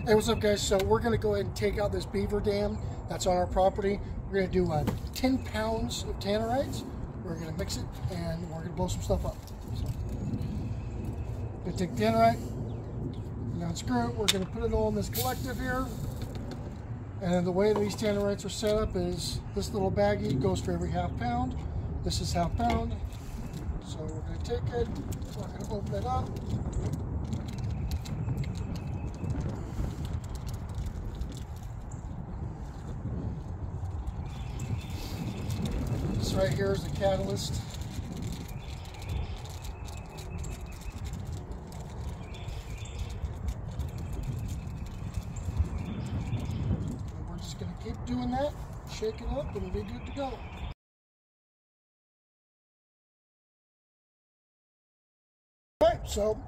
Hey, what's up, guys? So we're gonna go ahead and take out this beaver dam that's on our property. We're gonna do 10 pounds of Tannerite. We're gonna mix it and we're gonna blow some stuff up. So, gonna take Tannerite, now screw it. We're gonna put it all in this collective here. And the way these Tannerites are set up is this little baggie goes for every half pound. This is half pound. So we're gonna take it. We're gonna open it up. This right here is the catalyst. And we're just going to keep doing that, shake it up, and we'll be good to go. Alright, so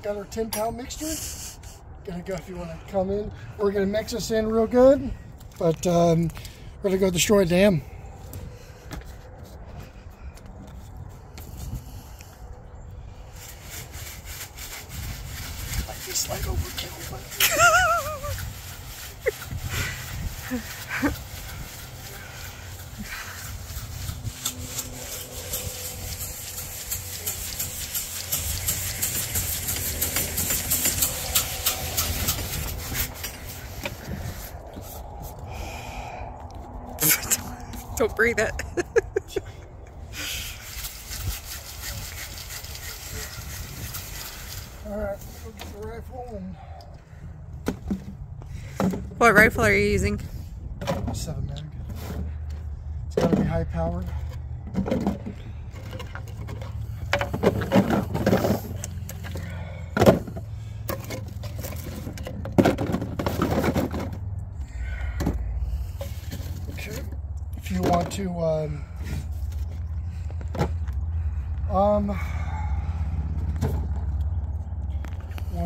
got our 10-pound mixture. Gonna go, if you want to come in, we're going to mix this in real good, but we're going to go destroy a dam. Like overkill, but don't breathe it. Alright, we'll get the rifle and... What rifle are you using? 7 mag. It's got to be high powered. Okay. If you want to want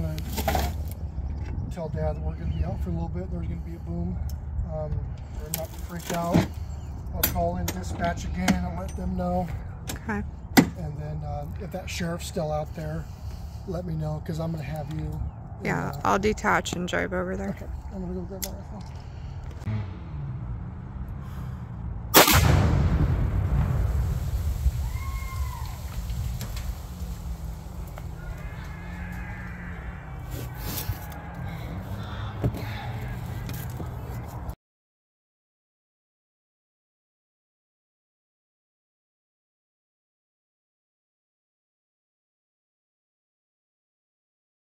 to tell Dad that we're going to be out for a little bit. There's going to be a boom. They're not to freak out. I'll call in dispatch again and let them know. Okay. And then if that sheriff's still out there, let me know, because I'm going to have you. Yeah, I'll detach and drive over there. Okay, I'm going to go grab my rifle.